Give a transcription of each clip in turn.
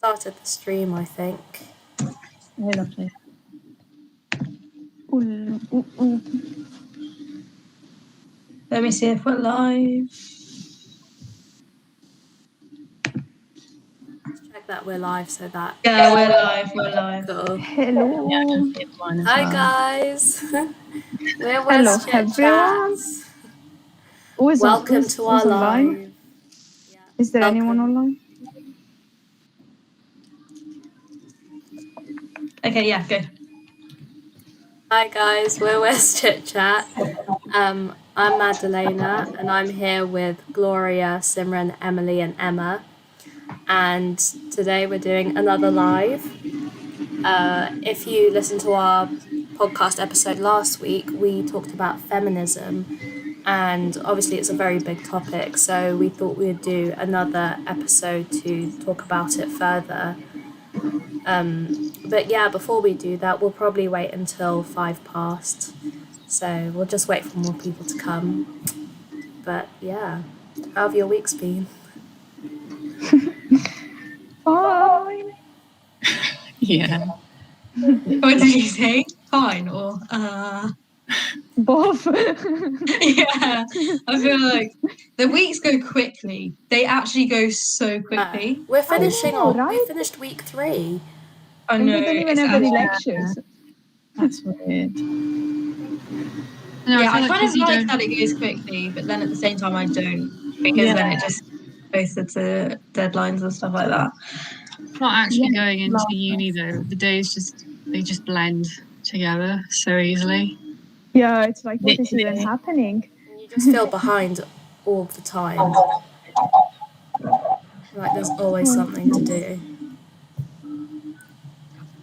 Started the stream, I think. Yeah, lovely. Let me see if we're live. Check that we're live so that. Yeah, we're live. Cool. Hello. Yeah, I can see mine as Hi well. guys. We're Hello, West Chit everyone. Chats. Welcome to our live. Yeah. Is there anyone online? Okay, yeah, good. Hi guys, we're West Chit Chat. I'm Madalena and I'm here with Gloria, Simran, Emily and Emma. And today we're doing another live. If you listened to our podcast episode last week, we talked about feminism. And obviously it's a very big topic, so we thought we'd do another episode to talk about it further. But yeah, before we do that, we'll probably wait until 5 past. So we'll just wait for more people to come. But yeah, how have your weeks been? Fine. Yeah. What did you say? Fine or Both. Yeah. I feel like the weeks go quickly. They actually go so quickly. We're finishing right? We finished week 3. I And know. we don't even have any lectures. That's weird. No, Yeah, I feel kind of you like don't- that it goes quickly, but then at the same time I don't, because then it just closer to deadlines and stuff like that. Not actually going into uni though. The days just blend together so easily. Yeah, it's like, what is even happening? And you just feel behind all the time. Like there's always something to do.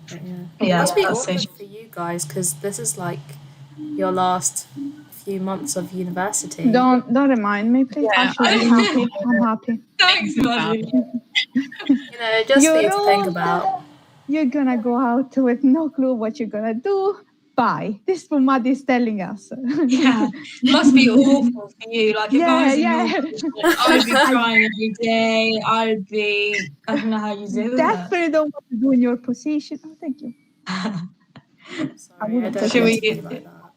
But yeah. It must be awkward for you guys because this is like your last few months of university. Don't remind me, please. Yeah. Actually, I'm happy. Thanks, Maddie. Just for you to think about. You're gonna go out with no clue what you're gonna do. Bye. This is what Maddie's telling us. Yeah, must be awful for you. Like if I was in your position, I would be crying every day. I don't know how you do that. Definitely don't want to do in your position. Oh, thank you. Sorry, I don't Should mean to be like that.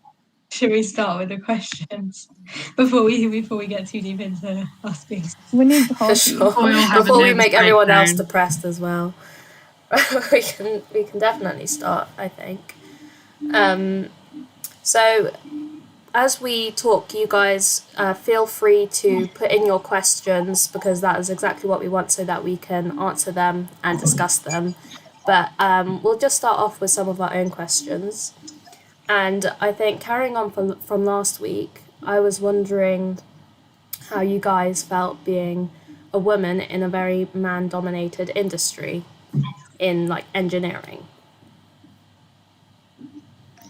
Should we start with the questions before we get too deep into us being? We need the For sure. Before we make everyone else depressed as well. we can definitely start, I think. So as we talk, you guys feel free to put in your questions because that is exactly what we want so that we can answer them and discuss them. But we'll just start off with some of our own questions. And I think carrying on from last week, I was wondering how you guys felt being a woman in a very man-dominated industry in like engineering.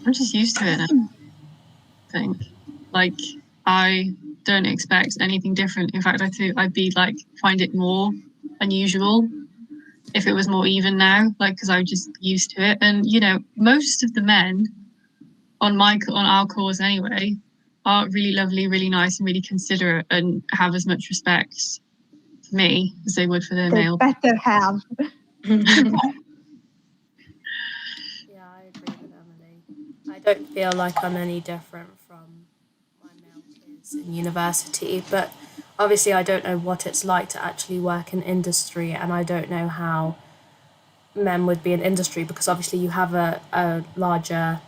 I'm just used to it now, I think. Like, I don't expect anything different. In fact, I think I'd be like, find it more unusual if it was more even now, like, because I'm just used to it. And, most of the men on our course anyway are really lovely, really nice and really considerate and have as much respect for me as they would for their male. Better have. Yeah, I agree with Emily. I don't feel like I'm any different from my male peers in university, but obviously I don't know what it's like to actually work in industry, and I don't know how men would be in industry because obviously you have a larger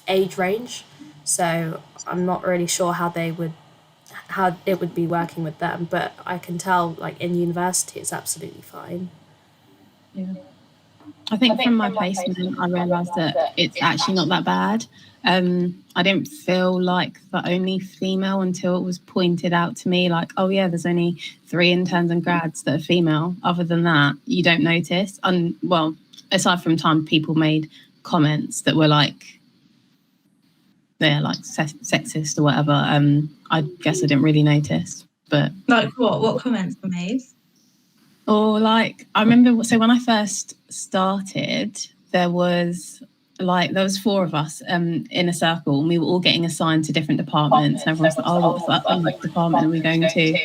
age range, so I'm not really sure how it would be working with them, but I can tell like in university it's absolutely fine. Yeah. I think from my placement I realised that it's actually not that bad. I didn't feel like the only female until it was pointed out to me like, oh yeah, there's only 3 interns and grads that are female. Other than that, you don't notice. And well, aside from time people made comments that were like, they're like sexist or whatever, I guess I didn't really notice. But like what comments were made? Or like, I remember, so when I first started, there was like there was 4 of us in a circle, and we were all getting assigned to different departments, and everyone's like, oh, what department are we going to?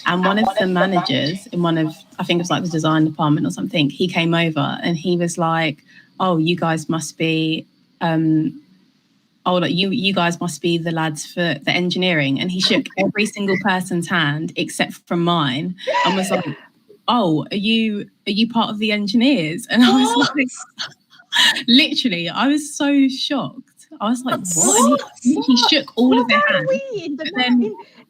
And one of the managers in one of, I think it was like the design department or something, he came over and he was like, oh, you guys must be you guys must be the lads for the engineering. And he shook every single person's hand except from mine and was like, oh, are you part of the engineers? And I was like, literally, I was so shocked. I was like, what? And he shook all of their hands.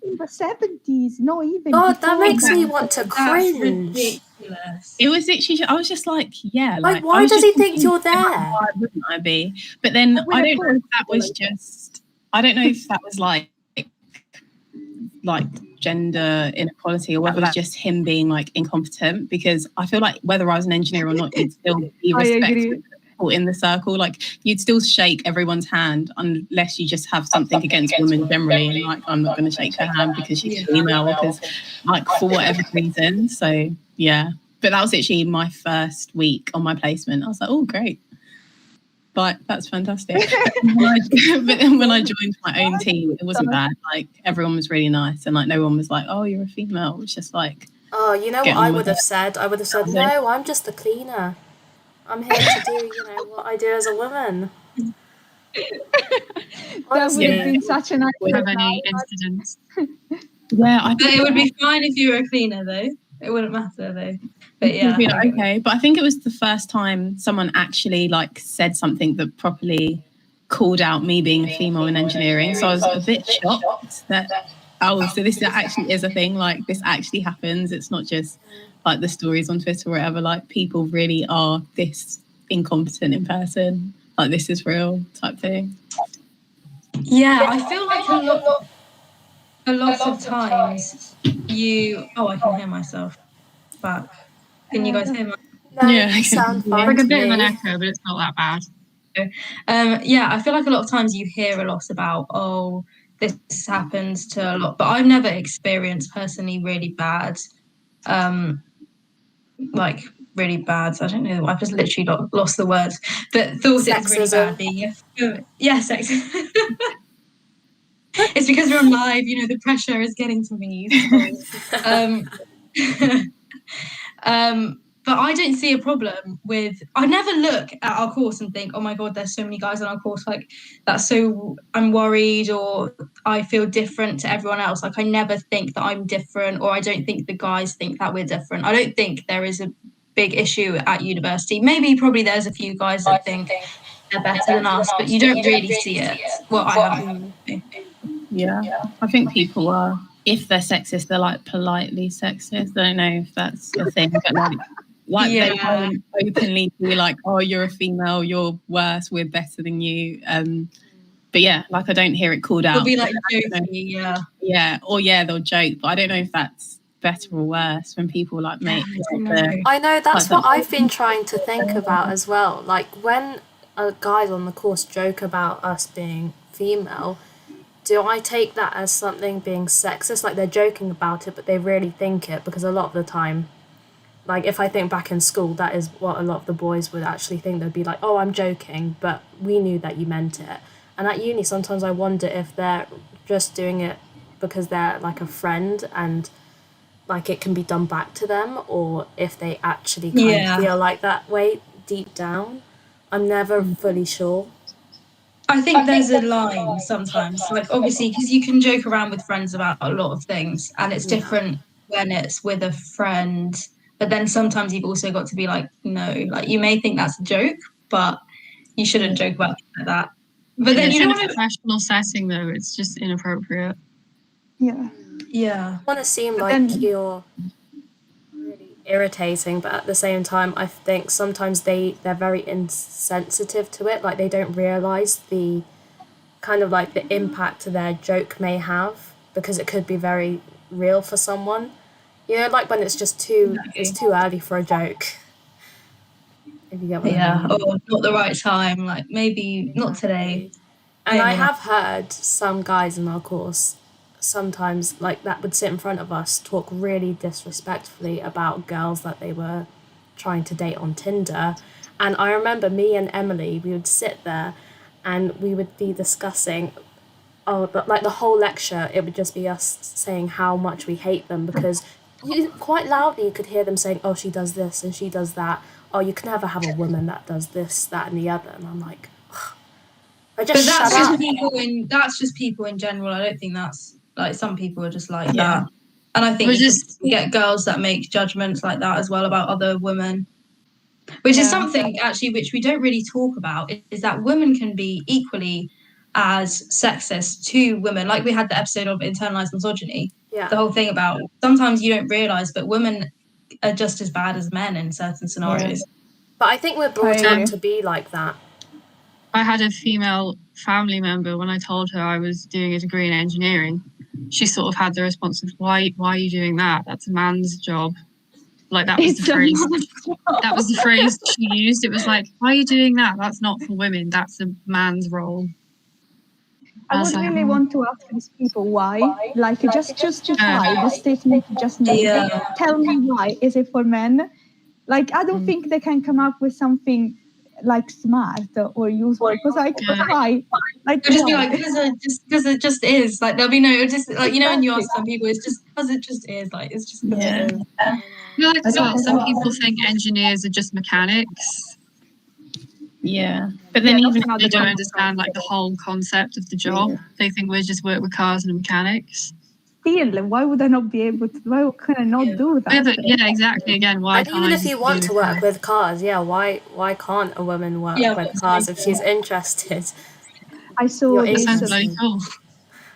In the 70s, no, even. God, that makes me want to cringe. Ridiculous. It was literally, I was just like, yeah. Like why does he think you're there? Why wouldn't I be? But then I don't know if that was just, I don't know if that was like gender inequality or whether that's just him being like incompetent, because I feel like whether I was an engineer or not, you'd still be respected in the circle. Like you'd still shake everyone's hand unless you just have something against women generally, and like I'm not going to shake her hand because she's female, because like for whatever reason. So yeah, but that was actually my first week on my placement. I was like, oh great, but that's fantastic. But then when I joined my own team, it wasn't bad. Like everyone was really nice, and like no one was like, oh, you're a female. It was just like, oh, you know what I would have said? I would have said, no, I'm just a cleaner. I'm here to do, what I do as a woman. That would have been such a nice. Have any incidents? Yeah, But it would be fine if you were a cleaner, though. It wouldn't matter, though. But yeah, okay. But I think it was the first time someone actually like said something that properly called out me being a female in engineering. So I was a bit shocked that so this actually is a thing. Like this actually happens. It's not just like the stories on Twitter or whatever. Like people really are this incompetent in person. Like this is real type thing. Yeah, I feel like a lot of times I can hear myself back. Can you guys hear me? No, yeah, sound fine. Like a bit of an echo, but it's not that bad. Yeah, I feel like a lot of times you hear a lot about, oh, this happens to a lot, but I've never experienced personally really bad, really bad. I don't know. I've just literally lost the words, but thought Sexism. it was really bad. Yeah, sexism. It's because we're on live, the pressure is getting to me. So. But I don't see a problem with. I never look at our course and think, oh my God, there's so many guys on our course. Like that's so. I'm worried, or I feel different to everyone else. Like I never think that I'm different, or I don't think the guys think that we're different. I don't think there is a big issue at university. Probably there's a few guys that think they're better than us, but you don't really see it. Well, I haven't. Yeah, I think people are. If they're sexist, they're like politely sexist. I don't know if that's a thing, but they won't openly be like, oh, you're a female, you're worse, we're better than you. But yeah, like I don't hear it called out. It'll be like jokey, yeah, or they'll joke, but I don't know if that's better or worse when people like make. I know that's what I've been trying to think about as well. Like when guys on the course joke about us being female, do I take that as something being sexist? Like they're joking about it, but they really think it, because a lot of the time, like if I think back in school, that is what a lot of the boys would actually think. They'd be like, oh, I'm joking, but we knew that you meant it. And at uni, sometimes I wonder if they're just doing it because they're like a friend and like it can be done back to them, or if they actually kind of feel like that way deep down. I'm never fully sure. I think there's a line sometimes, like obviously, because you can joke around with friends about a lot of things, and it's different when it's with a friend. But then sometimes you've also got to be like, no, like you may think that's a joke, but you shouldn't joke about things like that. But then in a professional setting, though, it's just inappropriate. Yeah. Yeah. I want to seem like you're really irritating, but at the same time, I think sometimes they're very insensitive to it. Like they don't realise the kind of like the impact their joke may have, because it could be very real for someone. Like when it's just too early for a joke. If you get what I mean. Or not the right time, like maybe not today. And I have heard some guys in our course sometimes like that would sit in front of us talk really disrespectfully about girls that they were trying to date on Tinder, And I remember me and Emily, we would sit there and we would be discussing, like the whole lecture, it would just be us saying how much we hate them, because quite loudly you could hear them saying, oh, she does this and she does that. Oh, you can never have a woman that does this, that, and the other. And I'm like, I But just shut up. that's just people in general. I don't think that's like, some people are just like Yeah. that. And I think We're you just- can get girls that make judgments like that as well about other women. Which is something actually which we don't really talk about, is that women can be equally as sexist to women. Like we had the episode of internalized misogyny, Yeah. the whole thing about sometimes you don't realise, but women are just as bad as men in certain scenarios. But I think we're brought up to be like that. I had a female family member, when I told her I was doing a degree in engineering, she sort of had the response of, why are you doing that? That's a man's job. Like that was the phrase. That was the phrase she used. It was like, why are you doing that? That's not for women. That's a man's role. I would really want to ask these people why. Like, just justify the statement you just made. Tell me why. Is it for men? Like, I don't think they can come up with something like smart or useful. Because like, why? Like, It'll just be like, because it just is. Like, there'll be no, just like, you know, when you ask some people, it's just because it just is. Like, it's just because it is. You know, like as well, some people think engineers are just mechanics. Yeah. But then even if They don't understand like the whole concept of the job. They think we just work with cars and mechanics. Still, why would I not be able to? Why can I not do that? Yeah, exactly. Again, why And can't even I if just you want do to work with cars, why can't a woman work with cars if she's interested? I saw That this. sounds very cool.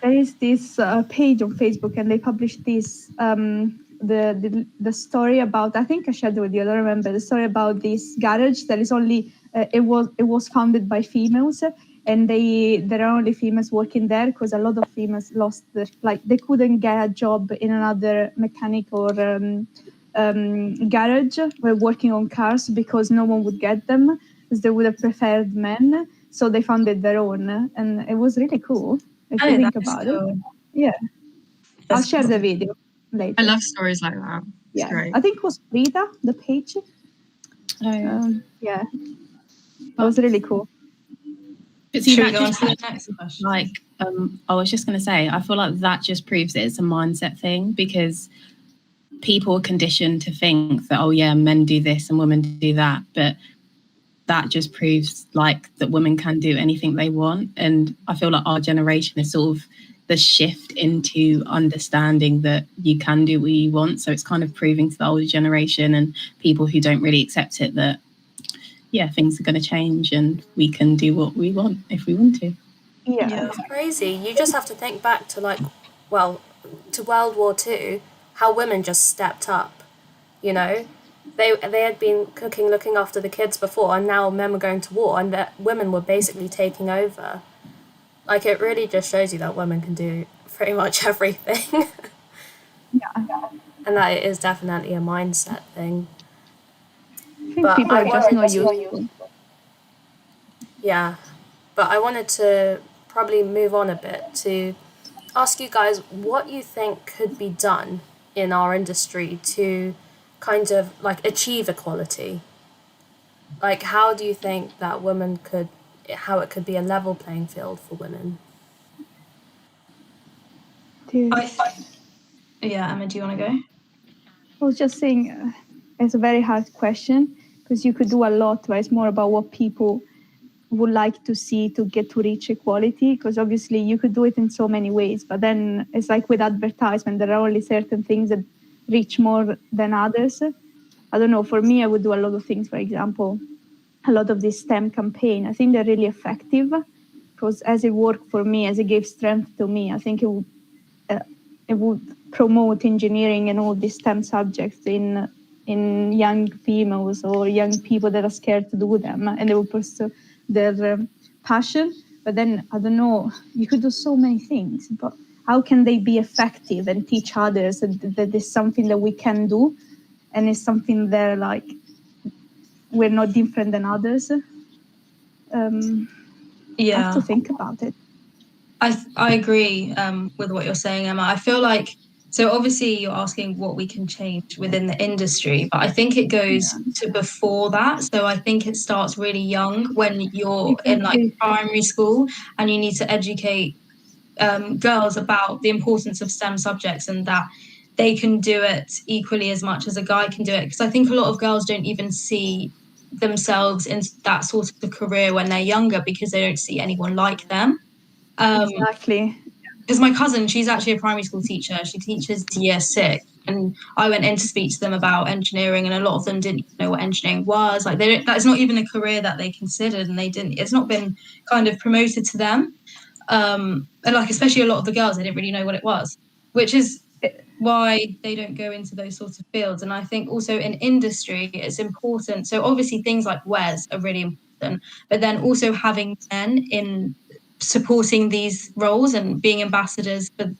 There is this page on Facebook, and they published this the story about. I think I shared it with you. I don't remember the story about this garage that is only. It was founded by females, and there are only females working there because a lot of females lost they couldn't get a job in another mechanic or garage where working on cars because no one would get them, because they would have preferred men. So they founded their own, and it was really cool if you think about it. Yeah, I'll share the video later. I love stories like that. It's great. I think it was Frida, the page. Yeah, it was really cool. But see, Should we that go on just to the next question? like I was just going to say, I feel like that just proves that it's a mindset thing, because people are conditioned to think that, oh yeah, men do this and women do that, but that just proves like that women can do anything they want. And I feel like our generation is sort of the shift into understanding that you can do what you want. So it's kind of proving to the older generation and people who don't really accept it that, yeah, things are going to change and we can do what we want if we want to. Yeah. It's crazy. You just have to think back to to World War II, how women just stepped up, you know? They had been cooking, looking after the kids before, and now men were going to war, and that women were basically taking over. Like, it really just shows you that women can do pretty much everything. Yeah. And that it is definitely a mindset thing. I think people are just not used to it. Yeah. But I wanted to probably move on a bit to ask you guys what you think could be done in our industry to kind of like achieve equality. Like, how do you think that how it could be a level playing field for women? Yeah, Emma, do you want to go? I was just saying, it's a very hard question because you could do a lot, but it's more about what people would like to see to get to reach equality, because obviously you could do it in so many ways, but then it's like with advertisement, there are only certain things that reach more than others. I don't know, for me, I would do a lot of things. For example, a lot of this STEM campaign, I think they're really effective because as it worked for me, as it gave strength to me, I think it would promote engineering and all these STEM subjects in young females or young people that are scared to do them, and they will pursue their passion. But then, I don't know, you could do so many things, but how can they be effective and teach others that there's something that we can do and it's something that like we're not different than others? I have to think about it. I agree with what you're saying, Emma. I feel like So obviously you're asking what we can change within the industry, but I think it goes to before that. So I think it starts really young when you're in like primary school and you need to educate girls about the importance of STEM subjects and that they can do it equally as much as a guy can do it. Because I think a lot of girls don't even see themselves in that sort of career when they're younger because they don't see anyone like them. Exactly. Because my cousin, she's actually a primary school teacher. She teaches to year 6, and I went in to speak to them about engineering, and a lot of them didn't know what engineering was. Like, that's not even a career that they considered, and it's not been kind of promoted to them. And like, especially a lot of the girls, they didn't really know what it was, which is why they don't go into those sorts of fields. And I think also in industry, it's important. So obviously things like WES are really important, but then also having men in supporting these roles and being ambassadors for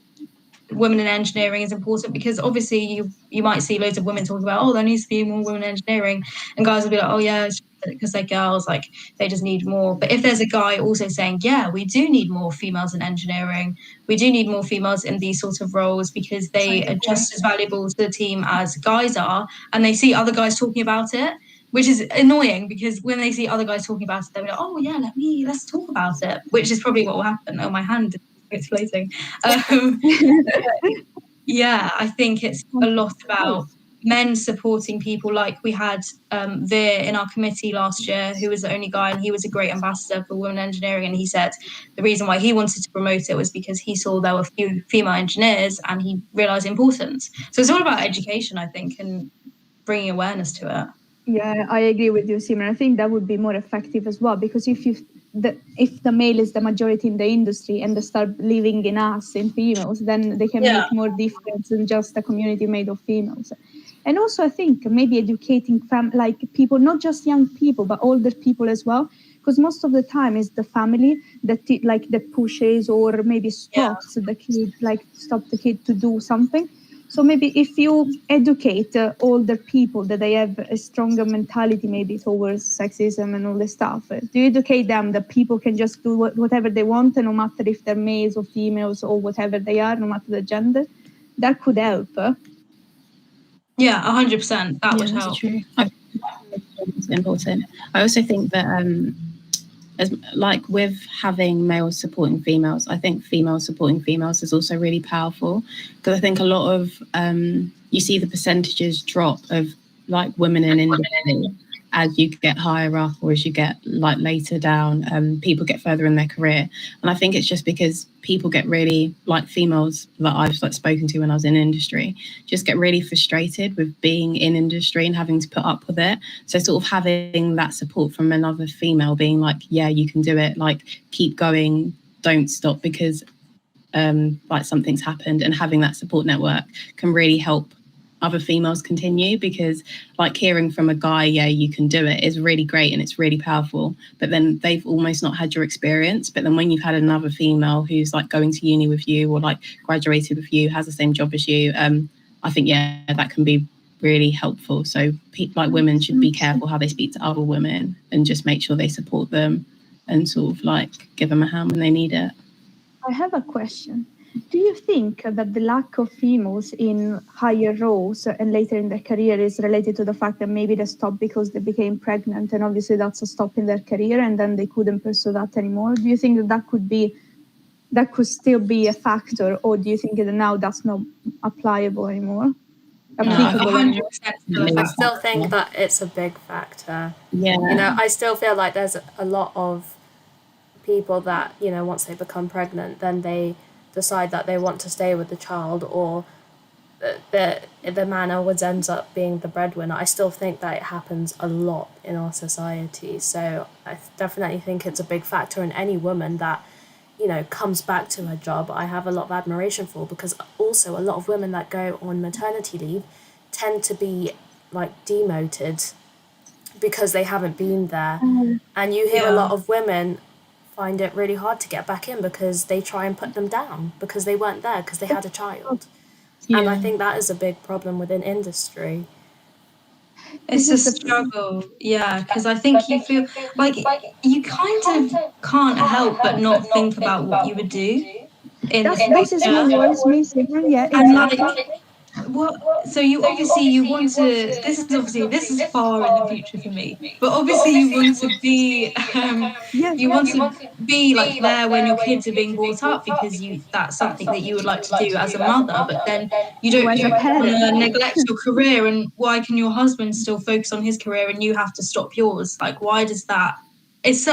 women in engineering is important, because obviously you might see loads of women talking about, oh, there needs to be more women in engineering, and guys will be like, oh yeah, because they're girls, like they just need more. But if there's a guy also saying, yeah, we do need more females in engineering, we do need more females in these sorts of roles because they are just as valuable to the team as guys are, and they see other guys talking about it, which is annoying, because when they see other guys talking about it, they're like, oh yeah, let's talk about it, which is probably what will happen. Oh, my hand is floating. Yeah, I think it's a lot about men supporting people. Like we had Veer in our committee last year, who was the only guy, and he was a great ambassador for women engineering. And he said the reason why he wanted to promote it was because he saw there were few female engineers and he realised the importance. So it's all about education, I think, and bringing awareness to it. Yeah, I agree with you, Simran. I think that would be more effective as well, because if the male is the majority in the industry and they start believing in us, in females, then they can make more difference than just a community made of females. And also, I think maybe educating like people, not just young people, but older people as well, because most of the time it's the family that that pushes or maybe stops the kid, like stop the kid to do something. So maybe if you educate older people that they have a stronger mentality maybe towards sexism and all this stuff, do you educate them that people can just do whatever they want, no matter if they're males or females or whatever they are, no matter the gender? That could help. Yeah, 100%. That would help. True. It's important. I also think that as like with having males supporting females, I think females supporting females is also really powerful, because I think a lot of you see the percentages drop of like women in industry as you get higher up, or as you get like later down, people get further in their career. And I think it's just because people get really, like females that I've like spoken to when I was in industry, just get really frustrated with being in industry and having to put up with it. So sort of having that support from another female being like, yeah, you can do it, like keep going, don't stop because like something's happened, and having that support network can really help other females continue, because like hearing from a guy, yeah, you can do it, is really great and it's really powerful, but then they've almost not had your experience. But then when you've had another female who's like going to uni with you or like graduated with you, has the same job as you, I think, yeah, that can be really helpful. So like women should be careful how they speak to other women and just make sure they support them and sort of like give them a hand when they need it. I have a question. Do you think that the lack of females in higher roles and later in their career is related to the fact that maybe they stopped because they became pregnant, and obviously that's a stop in their career and then they couldn't pursue that anymore? Do you think that could still be a factor, or do you think that now that's not applicable anymore? No, 100%. I still think that it's a big factor. Yeah. You know, I still feel like there's a lot of people that, you know, once they become pregnant, then they decide that they want to stay with the child, or the man always ends up being the breadwinner. I still think that it happens a lot in our society. So I definitely think it's a big factor in any woman that, you know, comes back to her job. I have a lot of admiration for, because also a lot of women that go on maternity leave tend to be like demoted because they haven't been there. And you hear a lot of women find it really hard to get back in because they try and put them down because they weren't there because they had a child. And I think that is a big problem within industry. It's a struggle, yeah, because I think you feel like you kind of can't help but not think about what you would do. in the This is what future. worries me, Simon. Yeah, And exactly. like, what? So you want to. This is far in the future for me. But obviously, you want to be Yes. you want to be like there when your kids are being brought up because that's something that you would like to do as a mother. But then you don't Or as a want to parent. neglect your career. And why can your husband still focus on his career and you have to stop yours? Like, why does that? It's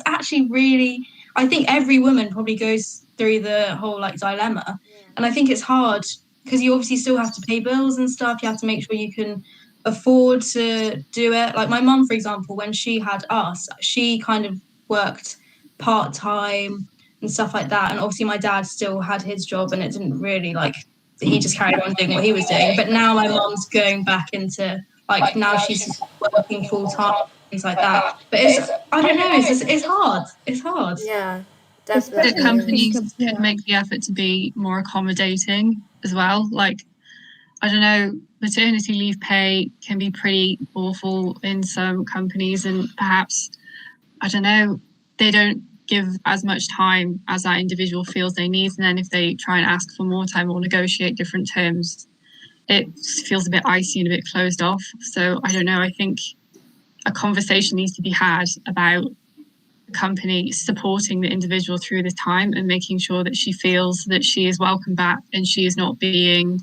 actually really. I think every woman probably goes through the whole like dilemma, and I think it's hard because you obviously still have to pay bills and stuff. You have to make sure you can afford to do it. Like my mum, for example, when she had us, she kind of worked part time and stuff like that. And obviously, my dad still had his job, and it didn't really like he just carried on doing what he was doing. But now my mum's going back into like now she's working full time, things like that. But I don't know. It's hard. It's hard. Yeah, Especially That definitely. when you think companies of, should make the effort to be more accommodating as well. Like, I don't know, maternity leave pay can be pretty awful in some companies, and perhaps, I don't know, they don't give as much time as that individual feels they need. And then if they try and ask for more time or negotiate different terms, it feels a bit icy and a bit closed off. So I don't know, I think a conversation needs to be had about the company supporting the individual through this time and making sure that she feels that she is welcome back and she is not being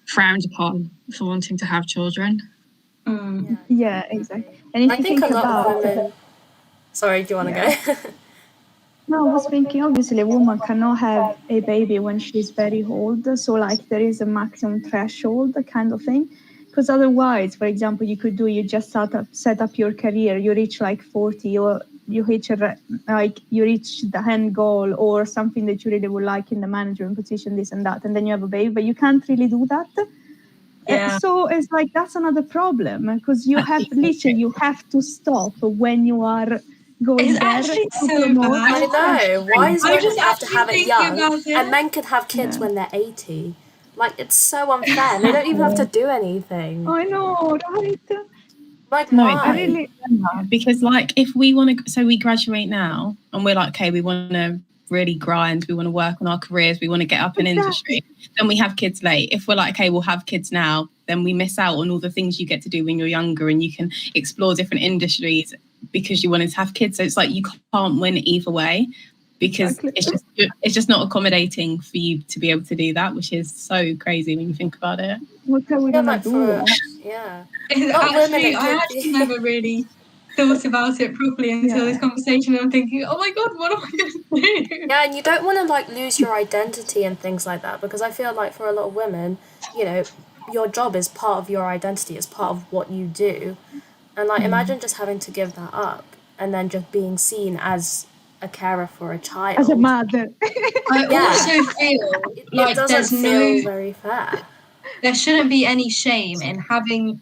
frowned upon for wanting to have children. yeah, exactly. And if I you think think a lot about of women. Sorry, do you want to go? No, I was thinking obviously a woman cannot have a baby when she's very old. So like there is a maximum threshold kind of thing. Because otherwise, for example, you just set up your career, you reach like 40 or you reach you reach the end goal or something that you really would like in the management position, this and that, and then you have a baby, but you can't really do that. Yeah. So it's like that's another problem because you have to stop when you are going It's there actually to so promote. bad. I know. Why is I'm women just have to actually have it thinking young about and it. men could have kids Yeah. when they're 80? Like, it's so unfair. They don't even have to do anything. I know, right? Like, No, why? I really, because like if we want to, so we graduate now and we're like, okay, we want to really grind, we want to work on our careers, we want to get up in industry, then we have kids late. If we're like, okay, we'll have kids now, then we miss out on all the things you get to do when you're younger and you can explore different industries because you wanted to have kids. So it's like you can't win either way because it's just not accommodating for you to be able to do that, which is so crazy when you think about it. what are we Yeah, gonna like do? yeah. I actually never really thought about it properly until this conversation. And I'm thinking, oh my god, what am I going to do? Yeah, and you don't want to like lose your identity and things like that because I feel like for a lot of women, you know, your job is part of your identity, it's part of what you do. And like imagine just having to give that up and then just being seen as a carer for a child. As a mother. I also feel like it doesn't feel very fair. there shouldn't be any shame in having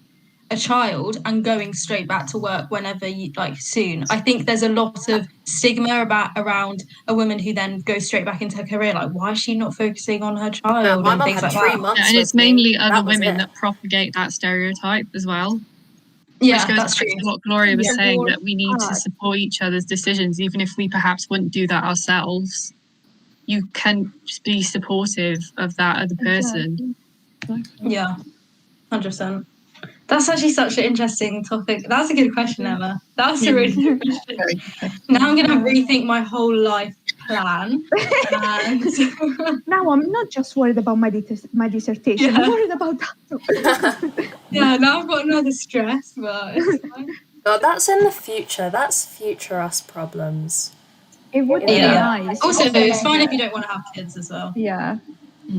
a child and going straight back to work whenever you like soon. I think there's a lot of stigma around a woman who then goes straight back into her career. Like, why is she not focusing on her child My and mum things had like 3 that? months. Yeah, and it's with me. mainly other That was women it. that propagate that stereotype as well. Yeah, which goes that's back true. to what Gloria was Yeah. saying, that we need to support each other's decisions, even if we perhaps wouldn't do that ourselves. You can just be supportive of that other person. Yeah, 100%. That's actually such an interesting topic. That's a good question, Emma. That's a really good question. Now I'm going to rethink my whole life plan. And Now I'm not just worried about my dissertation. I'm worried about that. yeah, now I've got another stress, but it's fine. Well, that's in the future. That's future us problems. It would be nice. Also, it's fine if you don't want to have kids as well. Yeah.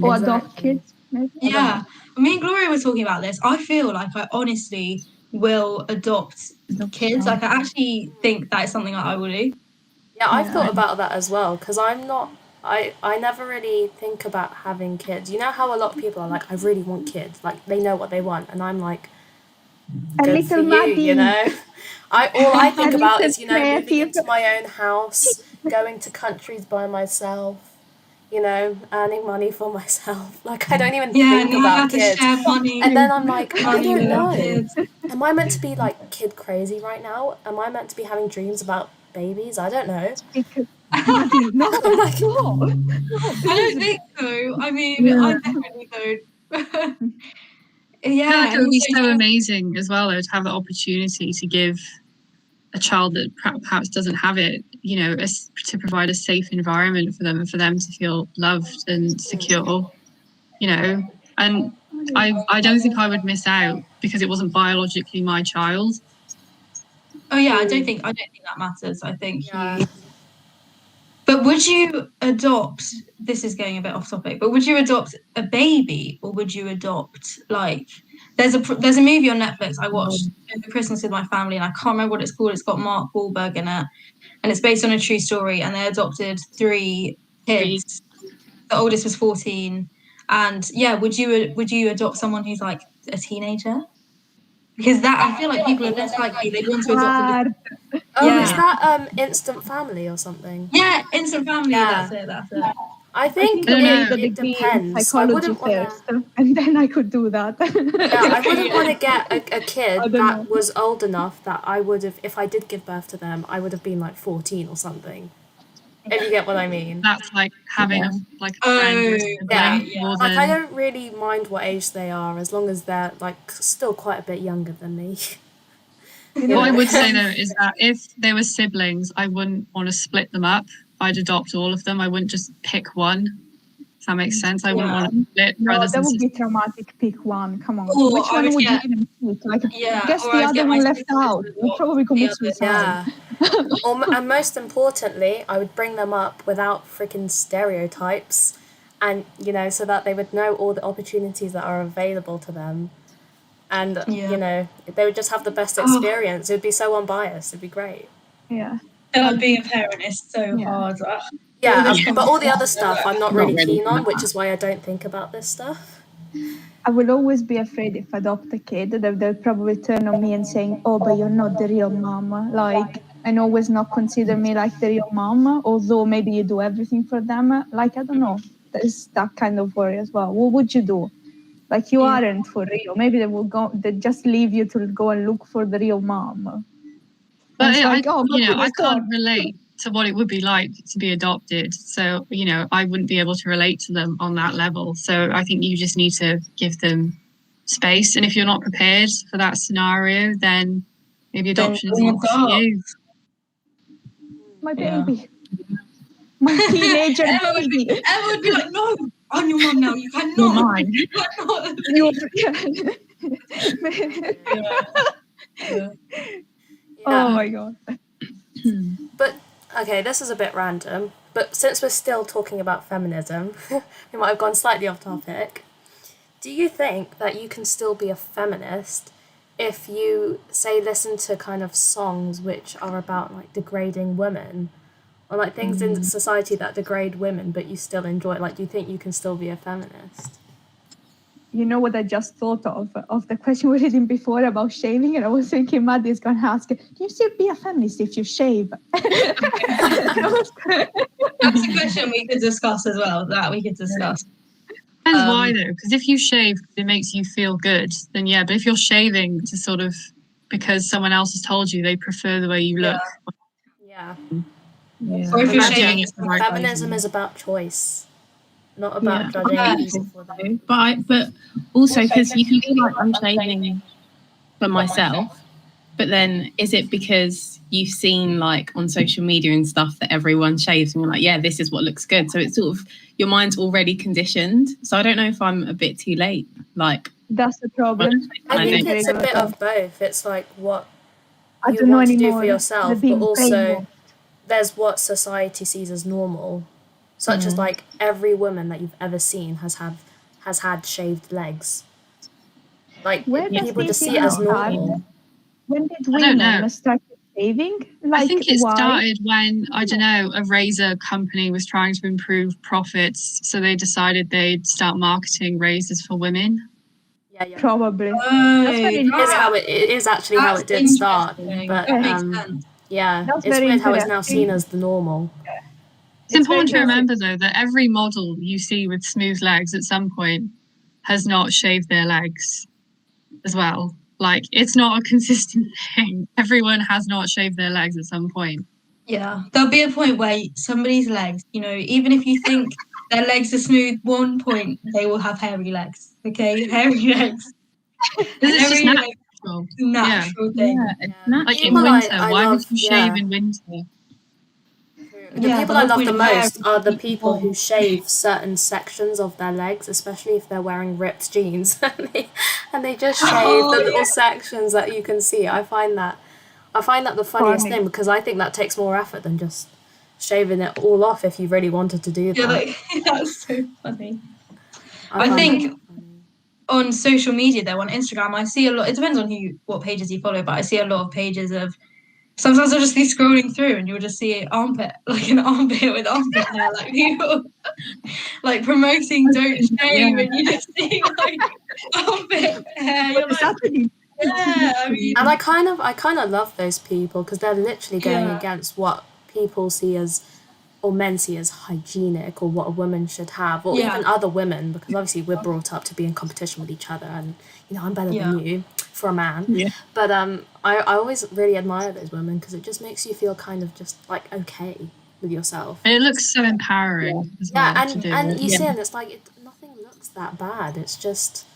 Or adopt kids. Maybe. Yeah. Me and Gloria were talking about this. I feel like I honestly will adopt kids. Like, I actually think that is something that I will do. Yeah, I've thought about that as well because I'm not. I never really think about having kids. You know how a lot of people are like, I really want kids. Like they know what they want, and I'm like, good for you, you know. All I think about is moving into my own house, going to countries by myself. You know, earning money for myself. Like I don't even think about kids. And then I'm like, I don't know. Am I meant to be like kid crazy right now? Am I meant to be having dreams about babies? I don't know. Maddie, no, I'm like, no. I don't think so. I mean, Yeah. I definitely don't. I feel Yeah, like it and would be also, so amazing as well, though, to have the opportunity to give a child that perhaps doesn't have it, you know, to provide a safe environment for them and for them to feel loved and secure, you know. And I don't think I would miss out because it wasn't biologically my child. oh yeah, I don't think that matters. I think yeah. you. But would you adopt? This is going a bit off topic, but would you adopt a baby, or would you adopt like? There's a movie on Netflix I watched over Christmas with my family, and I can't remember what it's called. It's got Mark Wahlberg in it, and it's based on a true story. And they adopted 3 kids. The oldest was 14, and yeah, would you adopt someone who's like a teenager? Because that I feel like people are less likely they want to adopt a Hard. Oh, is Yeah. that Instant Family or something? yeah, instant family. Yeah. That's it. I think I don't need know. a it degree in depends. I psychology wouldn't want first, to. and then I could do that. Yeah, I wouldn't want to get a I kid don't that know. was old enough that I would have, if I did give birth to them, I would have been like 14 or something. If you get what I mean. That's like having Yeah. a friend or a Oh, sibling Yeah. more Like, I than. don't really mind what age they are as long as they're like still quite a bit younger than me. You What I know, would say though is that if they were siblings, I wouldn't want to split them up. I'd adopt all of them. I wouldn't just pick one. If that makes sense. I wouldn't Yeah. want to split no, brothers that and would sisters. be traumatic. Pick one. Come on. Or Which I one would would you get even pick? Like, yeah, guess or the I'd other get my one left sisters out. to You adopt probably the commit others. suicide. Yeah. And most importantly, I would bring them up without freaking stereotypes and, you know, so that they would know all the opportunities that are available to them. And, Yeah. you know, they would just have the best Oh. experience. It would be so unbiased. It'd be great. Yeah. I feel like being a parent is so Yeah. hard. Yeah, this but all the other stuff I'm not Not really ready keen for on, that. which is why I don't think about this stuff. I will always be afraid if I adopt a kid that they'll probably turn on me and saying, "Oh, but you're not the real mama." Like, and always not consider me like the real mama, although maybe you do everything for them. Like, I don't know. There's that kind of worry as well. What would you do? Like, you Yeah. aren't for real. Maybe they just leave you to go and look for the real mom. But And it's like, oh, you know, I it's can't gone. relate to what it would be like to be adopted. So, you know, I wouldn't be able to relate to them on that level. So I think you just need to give them space. And if you're not prepared for that scenario, then maybe adoption oh my isn't for God. you. My Yeah. baby. My teenager Emma baby. would be like, no, I'm your mum now. You You're cannot. mine. You cannot. Yeah. Oh my God. But, okay, this is a bit random, but since we're still talking about feminism, we might have gone slightly off topic. Do you think that you can still be a feminist if you, say, listen to kind of songs which are about, like, degrading women? Or, like, things in society that degrade women, but you still enjoy it? Like, do you think you can still be a feminist? You know what I just thought of the question we were reading before about shaving, and I was thinking Maddie's going to ask, can you still be a feminist if you shave? That's a question we could discuss as well. That we could discuss. Depends why though, because if you shave, it makes you feel good. Then yeah, but if you're shaving to sort of because someone else has told you they prefer the way you look, Yeah. Yeah. Or if you're Imagine shaving, it's the right feminism reason. is about choice, not about Yeah. judging Yeah. people for them. But also because you can be like, I'm shaving for myself, but then is it because you've seen like on social media and stuff that everyone shaves and you're like, yeah, this is what looks good. So it's sort of your mind's already conditioned. So I don't know if I'm a bit too late. Like That's the problem. I think agree it's a with bit that. of both. It's like what I you don't know want to do anymore. for yourself, They're but being also brainwashed. there's what society sees as normal, such as like every woman that you've ever seen has had shaved legs. Like Where does people this just see it as even start? normal. When did I don't know. women start shaving? Like, I think it why? started when, I don't know, a razor company was trying to improve profits. So they decided they'd start marketing razors for women. Yeah. Probably. Oh, That's very It is how it is actually how it did start, interesting. but That makes sense. yeah, That's it's very weird how it's now interesting. seen as the normal. It's important to very remember though that every model you see with smooth legs at some point has not shaved their legs as well. Like it's not a consistent thing. Everyone has not shaved their legs at some point. Yeah, there'll be a point where somebody's legs, you know, even if you think their legs are smooth, one point they will have hairy legs. Okay, hairy legs. This is just Hairy legs, natural. natural thing. Yeah, it's Yeah. natural. Like in People winter, I why would love, you shave in winter? The Yeah, people the I whole love point the of hair most is are to the keep you people who warm. shave certain sections of their legs, especially if they're wearing ripped jeans, and they just shave the Oh, little sections that you can see. I find that the funniest Funny. thing because I think that takes more effort than just shaving it all off if you really wanted to do yeah, that. like that's so funny. I I find think that funny. on social media though, on Instagram, I see a lot. It depends on what pages you follow, but I see a lot of pages of. Sometimes I'll just be scrolling through and you'll just see an armpit, like an armpit with armpit hair, like people like promoting don't shave, and you just see like armpit hair. You're What is like, happening? yeah, I mean, And I kind of love those people because they're literally going yeah, against what people see as or men see as hygienic or what a woman should have or yeah, even other women because obviously we're brought up to be in competition with each other and you know I'm better yeah, than you for a man. Yeah. But I always really admire those women because it just makes you feel kind of just like okay with yourself. And it looks so empowering as Yeah, well to do and it. you Yeah. see and it's like nothing looks that bad. It's just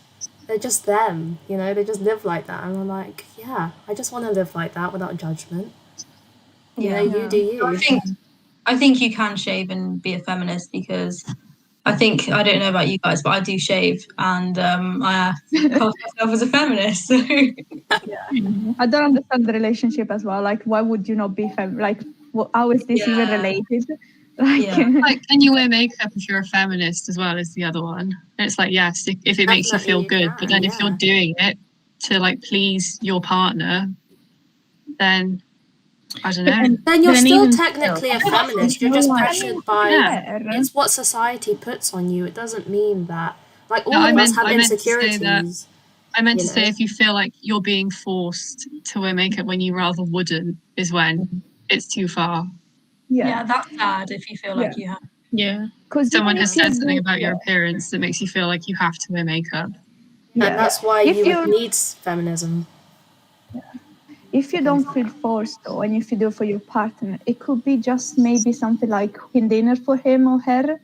they're just them, you know, they just live like that and I'm like, yeah, I just want to live like that without judgment. You know, yeah. you do you. I think you can shave and be a feminist because I think I don't know about you guys, but I do shave, and I class myself as a feminist. So I don't understand the relationship as well. Like, why would you not be like? How is this even Yeah. related? Like, Yeah. Like, can you wear makeup if you're a feminist as well as the other one? And it's like, yes, if it makes you feel Definitely you good, but can, then if you're yeah. doing it to like please your partner, then I don't know. Then you're Then still even technically a still, feminist. You're feel just like- pressured by Yeah. it's what society puts on you. It doesn't mean that like all No, of us have I meant to say that. insecurities. I meant to You say know? if you feel like you're being forced to wear makeup when you rather wouldn't, is when it's too far. Yeah, that's sad if you feel like you have. Yeah. because Someone has said something do, about your appearance that makes you feel like you have to wear makeup. And that's why If you you're- need feminism. if you don't feel forced though, and if you do it for your partner, it could be just maybe something like cooking dinner for him or her.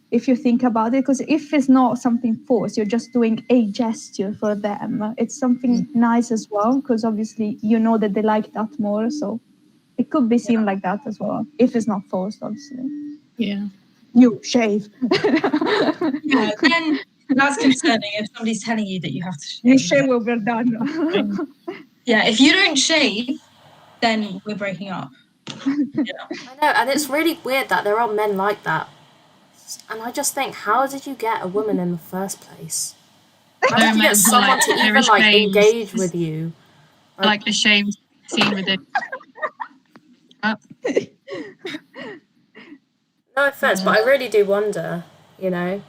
If you think about it, because if it's not something forced, you're just doing a gesture for them. It's something nice as well, because obviously you know that they like that more. So it could be seen like that as well, if it's not forced, obviously. Yeah. You shave. Yeah, then that's concerning if somebody's telling you that you have to shave. You shave when we're done. Yeah, if you don't shave, then we're breaking up. I know, and it's really weird that there are men like that. And I just think, how did you get a woman in the first place? How There are did you men get who, someone like, to they're even like ashamed. engage with you? Like ashamed seen with it. No offense, but I really do wonder, you know.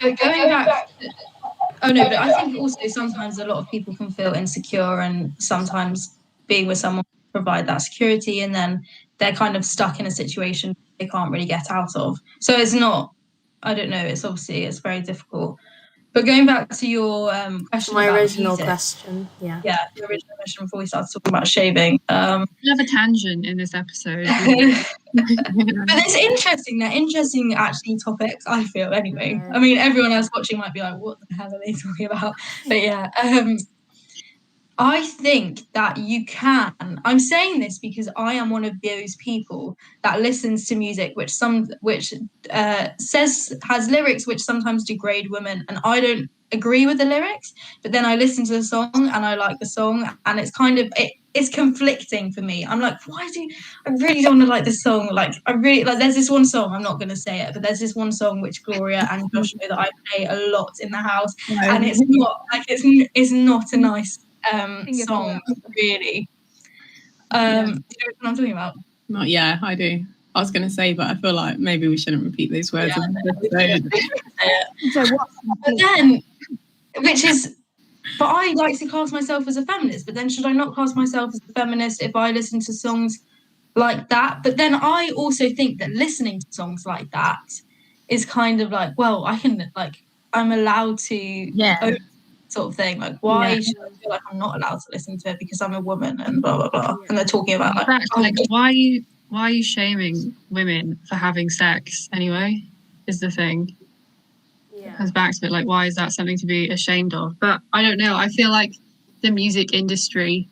But going back, oh no, but I think also sometimes a lot of people can feel insecure, and sometimes being with someone provide that security, and then they're kind of stuck in a situation they can't really get out of. So it's not, I don't know. It's obviously it's very difficult. But going back to your question My about original music, question, yeah. yeah, the original question before we started talking about shaving. We have a tangent in this episode. But it's interesting. They're interesting, actually, topics. I feel anyway. I mean, everyone else watching might be like, "What the hell are they talking about?" But yeah, I think that you can. I'm saying this because I am one of those people that listens to music which says has lyrics which sometimes degrade women, and I don't agree with the lyrics. But then I listen to the song and I like the song, and it's kind of it's conflicting for me. I'm like, I really don't want to like this song. Like I really like. There's this one song. I'm not going to say it, but there's this one song which Gloria and Josh know that I play a lot in the house, and it's not like it's not a nice song, really. Do you know what I'm talking about? Not, yeah, I do. I was going to say, but I feel like maybe we shouldn't repeat these words. Yeah, on no, this episode. But then, but I like to class myself as a feminist, but then should I not class myself as a feminist if I listen to songs like that? But then I also think that listening to songs like that is kind of like, well, I can, like, I'm allowed to own sort of thing. Like, why should I feel like I'm not allowed to listen to it because I'm a woman and blah blah blah? And they're talking about like, Exactly. Like, why why are you shaming women for having sex anyway? Is the thing. Yeah. It comes back to it, like, why is that something to be ashamed of? But I don't know. I feel like the music industry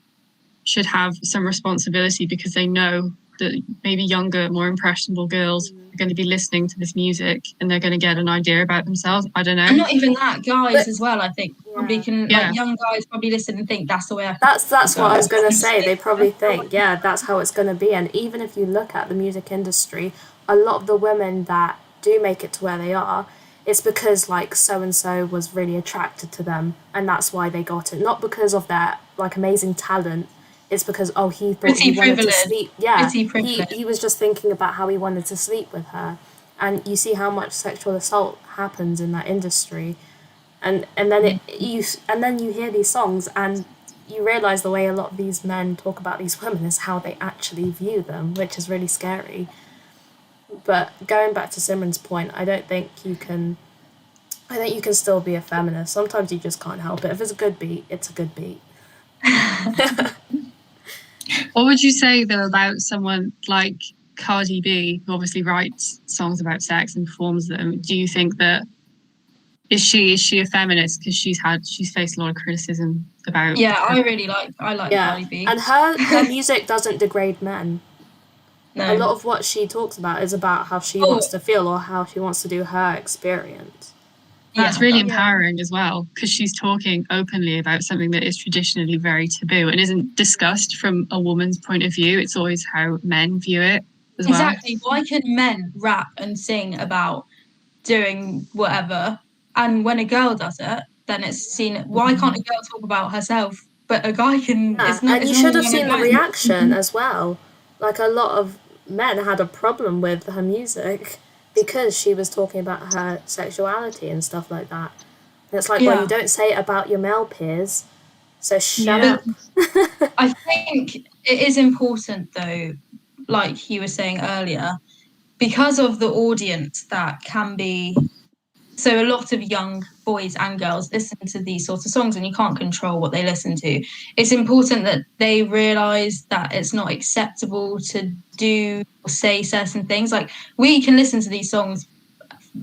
should have some responsibility because they know that maybe younger, more impressionable girls are going to be listening to this music and they're going to get an idea about themselves. I don't know. And not even that, guys But- as well. I think probably can Yeah. like young guys probably listen and think that's the way I. That's what I was go. going to say. They probably think, yeah, that's how it's going to be. And even if you look at the music industry, a lot of the women that do make it to where they are, it's because like so and so was really attracted to them, and that's why they got it. Not because of their like amazing talent. It's because he thought Pretty he wanted to privilege. sleep. Yeah, Pretty privilege. he was just thinking about how he wanted to sleep with her, and you see how much sexual assault happens in that industry, and then you hear these songs and you realize the way a lot of these men talk about these women is how they actually view them, which is really scary. But going back to Simran's point, I think you can still be a feminist. Sometimes you just can't help it. If it's a good beat, it's a good beat. What would you say though about someone like Cardi B, who obviously writes songs about sex and performs them? Do you think that is she a feminist because she's faced a lot of criticism about? Yeah, I like Yeah, Cardi B. and her music doesn't degrade men. No. A lot of what she talks about is about how she wants to feel or how she wants to do her experience. That's really empowering as well, because she's talking openly about something that is traditionally very taboo and isn't discussed from a woman's point of view. It's always how men view it as well. Exactly. Why can men rap and sing about doing whatever, and when a girl does it, then it's seen? Why can't a girl talk about herself, but a guy can? Yeah, and you should have seen the reaction as well. Like a lot of men had a problem with her music because she was talking about her sexuality and stuff like that. And it's like, well, you don't say it about your male peers, so shut up. I think it is important though, like you were saying earlier, because of the audience that can be. So a lot of young boys and girls listen to these sorts of songs and you can't control what they listen to. It's important that they realise that it's not acceptable to do or say certain things. Like we can listen to these songs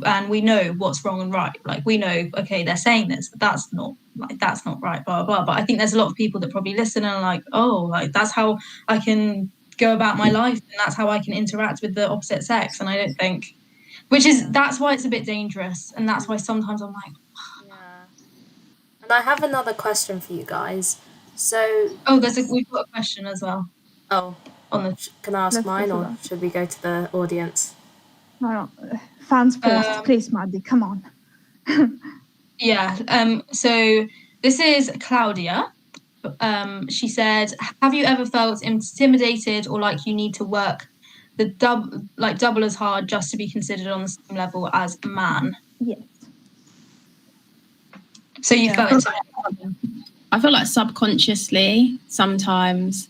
and we know what's wrong and right. Like we know, okay, they're saying this, but that's not right, blah, blah, blah. But I think there's a lot of people that probably listen and are like, oh, like that's how I can go about my life and that's how I can interact with the opposite sex. And I don't think... that's why it's a bit dangerous, and that's why sometimes I'm like, yeah. And I have another question for you guys. So, we've got a question as well. Oh, on the... Can I ask mine, or should we go to the audience? No, fans first, please, Maddie. Come on. Yeah. So this is Claudia. She said, "Have you ever felt intimidated or like you need to work double as hard just to be considered on the same level as a man?" Yes. So you felt it? I feel like subconsciously sometimes,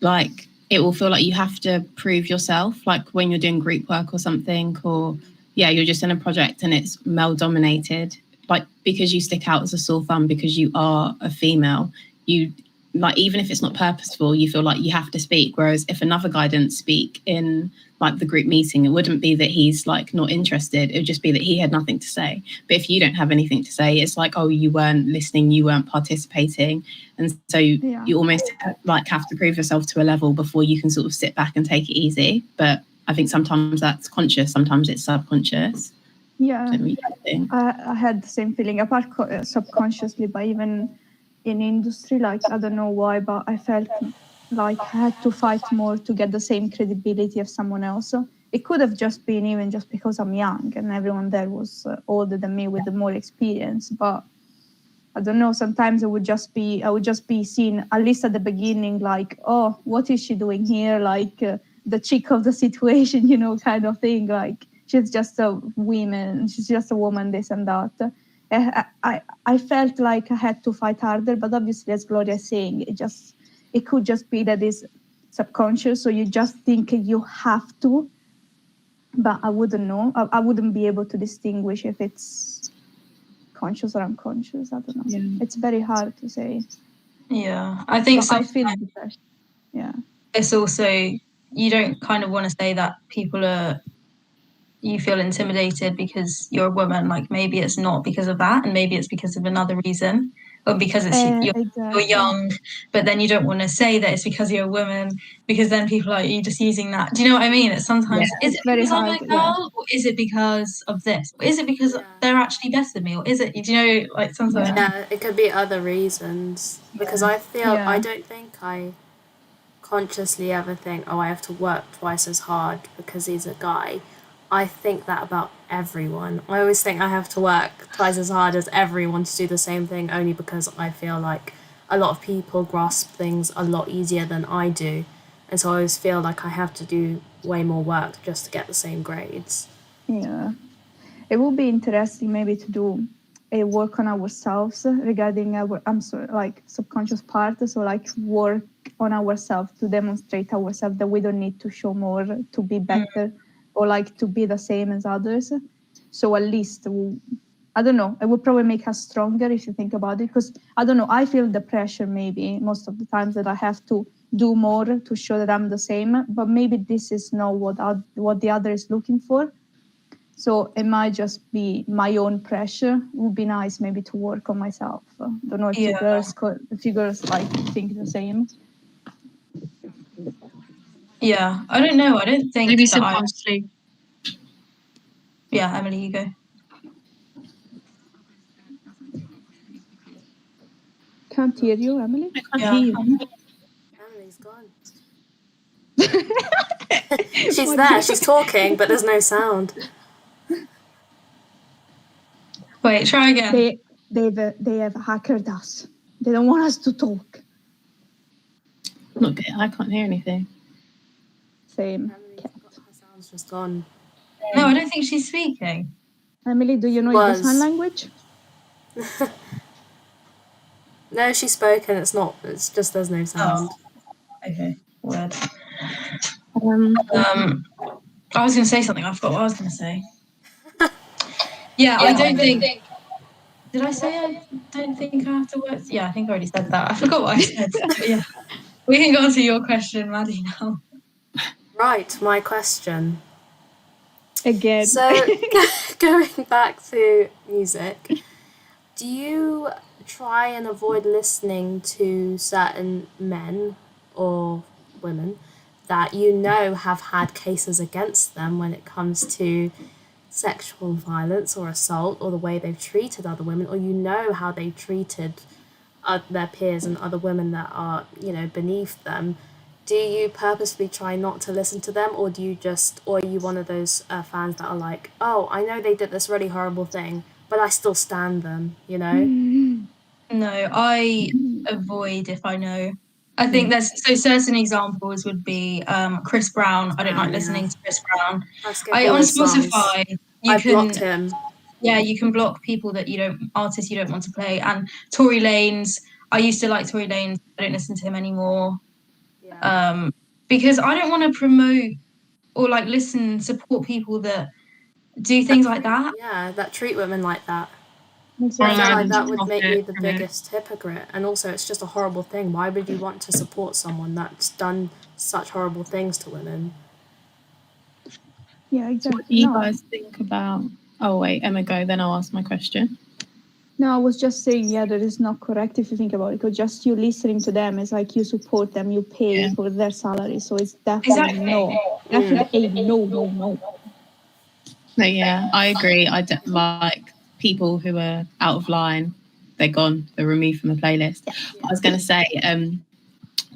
like it will feel like you have to prove yourself, like when you're doing group work or something, or you're just in a project and it's male dominated. Like because you stick out as a sore thumb because you are a female, you like even if it's not purposeful, you feel like you have to speak. Whereas if another guy didn't speak in like the group meeting, it wouldn't be that he's like not interested. It would just be that he had nothing to say. But if you don't have anything to say, it's like, oh, you weren't listening, you weren't participating. And so you almost like have to prove yourself to a level before you can sort of sit back and take it easy. But I think sometimes that's conscious, sometimes it's subconscious. Yeah, I had the same feeling, apart subconsciously, but even in industry, like I don't know why, but I felt like I had to fight more to get the same credibility as someone else. So it could have just been even just because I'm young and everyone there was older than me with more experience. But I don't know, sometimes I would just be seen, at least at the beginning, like, oh, what is she doing here? Like the chick of the situation, kind of thing. Like she's just a woman, this and that. I felt like I had to fight harder, but obviously, as Gloria is saying, it could just be that it's subconscious, so you just think you have to, but I wouldn't know. I wouldn't be able to distinguish if it's conscious or unconscious. I don't know. Yeah. It's very hard to say. Yeah, I think I feel depressed. Yeah. It's also you don't kind of want to say that you feel intimidated because you're a woman. Like maybe it's not because of that, and maybe it's because of another reason, or because you're Exactly. young. But then you don't want to say that it's because you're a woman, because then people are like, you're just using that. Do you know what I mean? It's sometimes is It's it very because I'm a hard, girl, or is it because of this, or is it because Yeah. they're actually better than me, or is it? Do you know? Like sometimes. Yeah, it could be other reasons because I feel Yeah. I don't think I consciously ever think, oh, I have to work twice as hard because he's a guy. I think that about everyone. I always think I have to work twice as hard as everyone to do the same thing only because I feel like a lot of people grasp things a lot easier than I do. And so I always feel like I have to do way more work just to get the same grades. Yeah. It would be interesting maybe to do a work on ourselves regarding our like subconscious part. So like work on ourselves to demonstrate ourselves that we don't need to show more to be better or like to be the same as others. So at least I don't know, it would probably make us stronger if you think about it. Because I don't know, I feel the pressure maybe most of the times that I have to do more to show that I'm the same. But maybe this is not what the other is looking for. So it might just be my own pressure. It would be nice maybe to work on myself. Don't know if you girls like think the same. Yeah, I don't know. I don't think Maybe that subconsciously. Yeah, Emily, you go. Can't hear you, Emily. I can't hear you. Emily's gone. She's there, she's talking, but there's no sound. Wait, try again. They have hacked us. They don't want us to talk. Not good. I can't hear anything. Same. Her sound's just gone. No, I don't think she's speaking. Emily, do you know English sign language? No, she's spoken. It's not. It's just there's no sound. Okay, word. I was going to say something. I forgot what I was going to say. Yeah, I don't think. Did I say I don't think I have to work? Yeah, I think I already said that. I forgot what I said. But yeah, we can go on to your question, Maddie, now. Right, my question. Again. So, going back to music, do you try and avoid listening to certain men or women that you know have had cases against them when it comes to sexual violence or assault or the way they've treated other women, or you know how they treated their peers and other women that are, beneath them? Do you purposely try not to listen to them, or or are you one of those fans that are like, oh, I know they did this really horrible thing, but I still stand them, No, I avoid if I know. I think there's certain examples would be Chris Brown. I don't like listening to Chris Brown. On Spotify, I blocked him. Yeah, you can block people that artists you don't want to play. And Tory Lanez, I used to like Tory Lanez. I don't listen to him anymore. Yeah. Because I don't want to promote or support people that do things like that. Yeah, that treat women like that. Exactly. I feel like that would make me the biggest hypocrite. And also, it's just a horrible thing. Why would you want to support someone that's done such horrible things to women? Yeah, exactly. So what do you guys think about... Oh, wait, Emma, go. Then I'll ask my question. No, I was just saying, that is not correct if you think about it. Because just you listening to them is like you support them, you pay for their salary. So it's definitely no. Definitely no. No, yeah, I agree. I don't like people who are out of line. They're gone. They're removed from the playlist. Yeah. I was going to say,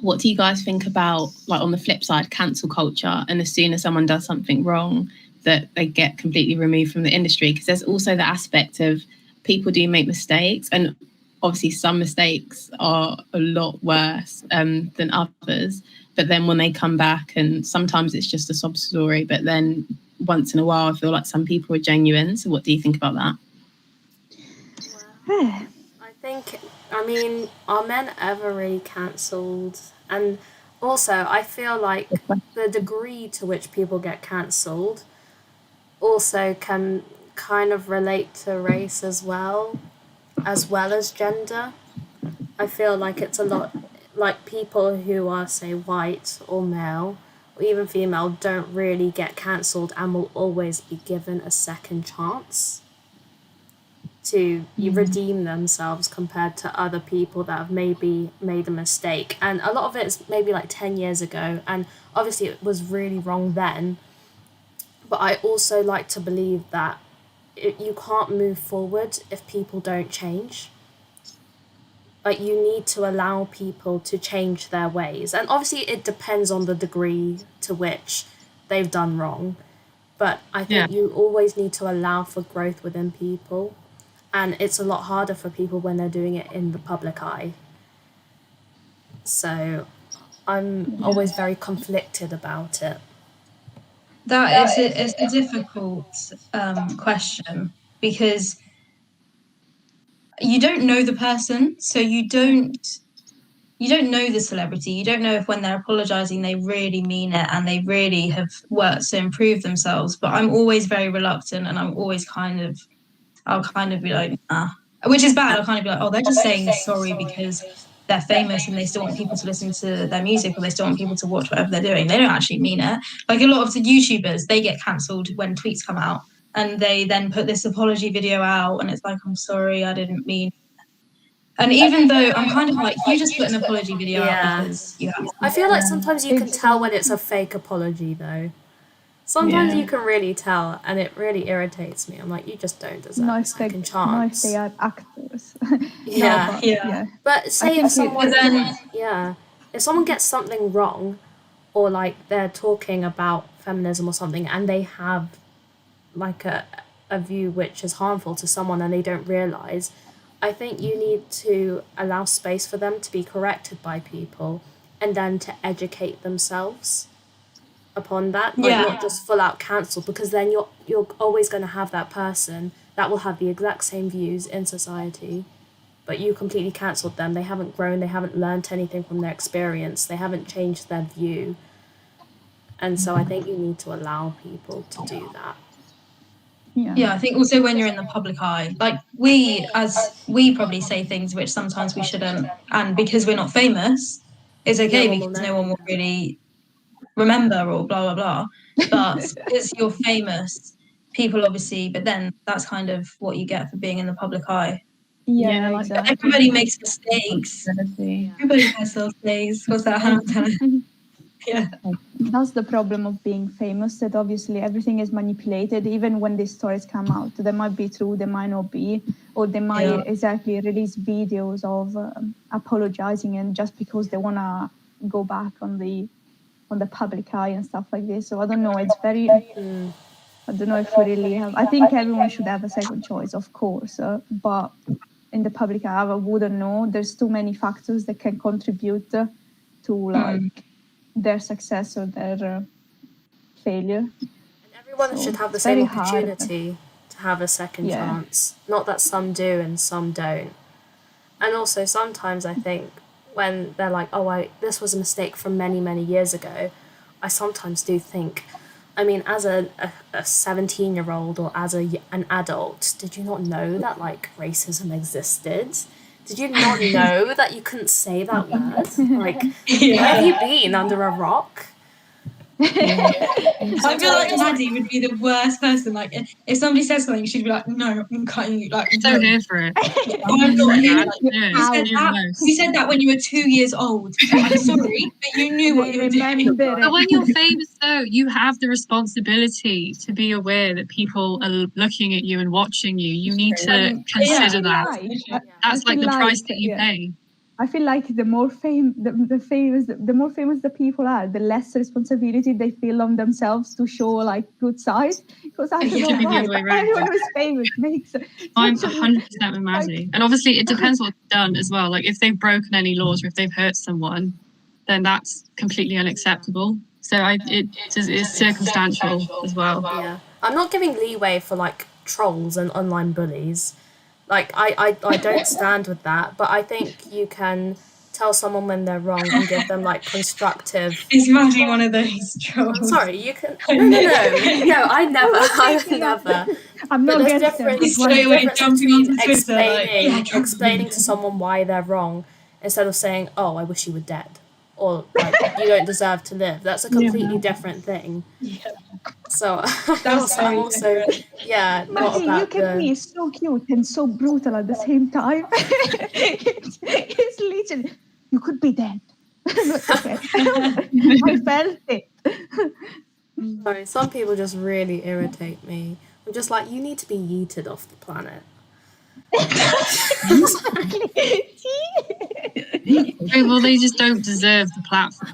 what do you guys think about, like, on the flip side, cancel culture? And as soon as someone does something wrong, that they get completely removed from the industry? Because there's also the aspect of people do make mistakes, and obviously some mistakes are a lot worse than others. But then when they come back, and sometimes it's just a sob story, but then once in a while I feel like some people are genuine. So what do you think about that? Well, are men ever really cancelled? And also, I feel like the degree to which people get cancelled also can kind of relate to race as well as gender. I feel like it's a lot like people who are, say, white or male or even female don't really get cancelled and will always be given a second chance to redeem themselves compared to other people that have maybe made a mistake. And a lot of it is maybe like 10 years ago, and obviously it was really wrong then. But I also like to believe that you can't move forward if people don't change. Like, you need to allow people to change their ways. And obviously it depends on the degree to which they've done wrong. But I think you always need to allow for growth within people. And it's a lot harder for people when they're doing it in the public eye. So I'm always very conflicted about it. That is a difficult question, because you don't know the person, so you don't know the celebrity. You don't know if when they're apologizing they really mean it and they really have worked to improve themselves. But I'm always very reluctant, and I'm always I'll kind of be like, nah, which is bad. I'll kind of be like, oh, they're just saying sorry because they're famous and they still want people to listen to their music, or they still want people to watch whatever they're doing. They don't actually mean it. Like, a lot of the YouTubers, they get cancelled when tweets come out, and they then put this apology video out, and it's like, I'm sorry, I didn't mean. And even though I'm kind of like, you just put an apology video out because you have. I feel like sometimes you can tell when it's a fake apology, though. Sometimes you can really tell, and it really irritates me. I'm like, you just don't deserve a second chance. Not if they are actors. But say if someone, if someone gets something wrong, or like they're talking about feminism or something, and they have like a view which is harmful to someone and they don't realise, I think you need to allow space for them to be corrected by people, and then to educate themselves upon that, not just full out cancel, because then you're always going to have that person that will have the exact same views in society, but you completely cancelled them. They haven't grown, they haven't learnt anything from their experience, they haven't changed their view. And so I think you need to allow people to do that. I think also when you're in the public eye, like we probably say things which sometimes we shouldn't, and because we're not famous, it's okay, because no one will really remember or blah blah blah. But because you're famous, people obviously, but then that's kind of what you get for being in the public eye. Exactly. Everybody makes mistakes. Everybody has those days. What's that, Hannah? That's the problem of being famous, that obviously everything is manipulated. Even when these stories come out, they might be true, they might not be, or they might release videos of apologizing, and just because they want to go back on the public eye and stuff like this. So I don't know, it's very I don't know if we really have. I think everyone should have a second choice, of course, but in the public eye, I wouldn't know. There's too many factors that can contribute to like their success or their failure. And everyone should have the same opportunity to have a second chance. Not that some do and some don't. And also sometimes I think when they're like, oh, this was a mistake from many, many years ago, I sometimes do think, I mean, as a 17-year-old or as an adult, did you not know that like racism existed? Did you not know that you couldn't say that word? Like, where have you been, under a rock? I feel like Maddie would be the worst person. Like, if somebody says something, she'd be like, "No, I'm cutting you." Like, so here for it. I'm not here. You said that when you were 2 years old. I'm sorry, but you knew what you were doing. But when you're famous, though, you have the responsibility to be aware that people are looking at you and watching you. You need to consider that. That's like the price that you pay. I feel like the more famous the people are, the less responsibility they feel on themselves to show like good side. Because I don't know why, everyone who's famous makes. I'm 100% with Maddie, and obviously it depends what's done as well. Like if they've broken any laws or if they've hurt someone, then that's completely unacceptable. So it's circumstantial as well. Yeah, I'm not giving leeway for like trolls and online bullies. Like, I don't stand with that, but I think you can tell someone when they're wrong and give them, like, constructive... Is Maddie one of those trolls? I'm sorry, you can... No, I never. I'm not getting explaining to someone why they're wrong, instead of saying, oh, I wish you were dead, or like you don't deserve to live. That's a completely different thing. Yeah. So That's I'm very also different. not Maddie, you about can the. be so cute and so brutal at the same time. It's literally, you could be dead. No, it's okay. I felt it. Sorry, some people just really irritate me. I'm just like, you need to be yeeted off the planet. Okay, well, they just don't deserve the platform.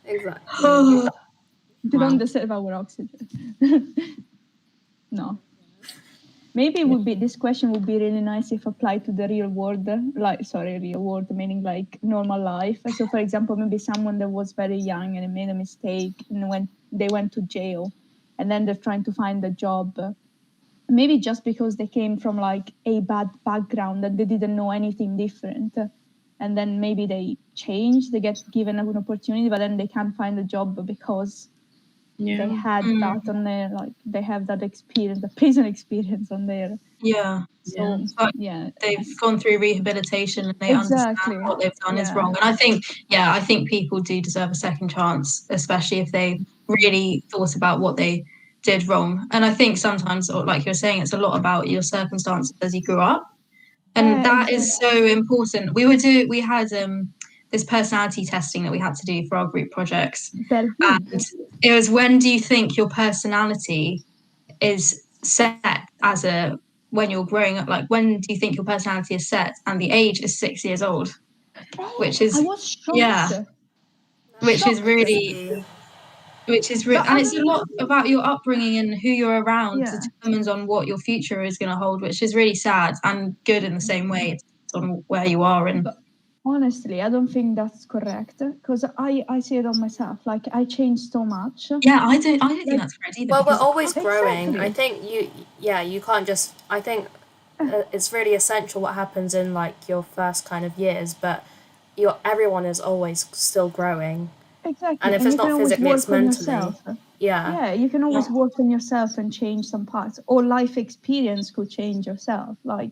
Exactly. They don't deserve our oxygen. No. Maybe it would be, this question would be really nice if applied to the real world, real world, meaning like normal life. So for example, maybe someone that was very young and made a mistake and they went to jail and then they're trying to find a job. Maybe just because they came from like a bad background and they didn't know anything different. And then maybe they change, they get given an opportunity, but then they can't find a job because they had that on their, like they have that experience, the prison experience on there. So they've gone through rehabilitation and they understand what they've done is wrong. And I think people do deserve a second chance, especially if they really thought about what they did wrong. And I think sometimes, or like you're saying, it's a lot about your circumstances as you grew up, and that is so important. We had this personality testing that we had to do for our group projects, and it was, when do you think your personality is set as a, when you're growing up, like when do you think your personality is set? And the age is 6 years old, which is which is really, and it's a lot about your upbringing and who you're around determines on what your future is going to hold, which is really sad and good in the same way. It's on where you are. And honestly, I don't think that's correct, because I see it on myself. Like I changed so much. Yeah, I don't think that's correct either. Well, we're always growing. I think you can't just. I think it's really essential what happens in like your first kind of years, but everyone is always still growing. Exactly. And if it's not physically, it's mentally. Yeah, you can always work on yourself and change some parts, or life experience could change yourself. Like,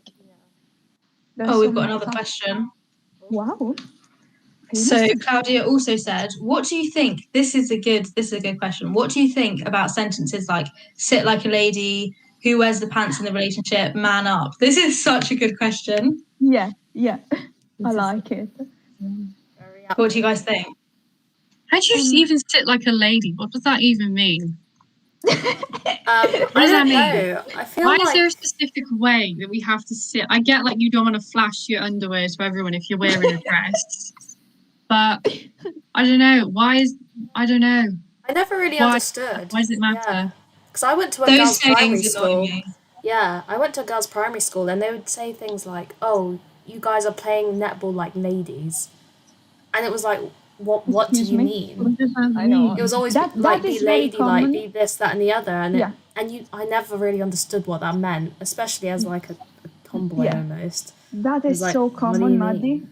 we've got another question. Wow. So Claudia also said, what do you think? This is a good question. What do you think about sentences like sit like a lady, who wears the pants in the relationship, man up? This is such a good question. Yeah. I like it. What do you guys think? How do you even sit like a lady? What does that even mean? What does that mean? I feel Why is there a specific way that we have to sit? I get like you don't want to flash your underwear to everyone if you're wearing a dress, but I don't know. I don't know. I never really understood. Why does it matter? Because I went to a girls' primary school. Yeah, I went to a girls' primary school, and they would say things like, "Oh, you guys are playing netball like ladies," and it was like, What do you mean? I know. It was always that be lady, like be this, that, and the other, and I never really understood what that meant, especially as like a tomboy almost. That is so common, Maddie.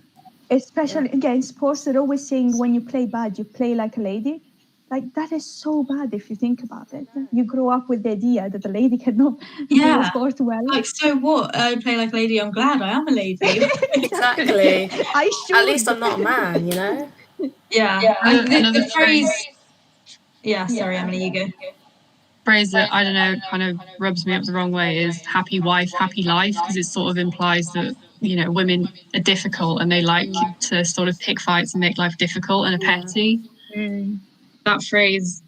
Especially again, sports. They're always saying when you play bad, you play like a lady. Like that is so bad if you think about it. You grow up with the idea that a lady cannot play sport well. Like, so what? I play like a lady. I'm glad I am a lady. Exactly. I should. At least I'm not a man, you know. Yeah. And the phrase. Yeah. Sorry, Emily, you go. Phrase that I don't know kind of rubs me up the wrong way is happy wife, happy life, because it sort of implies that women are difficult and they like to sort of pick fights and make life difficult and are petty. That phrase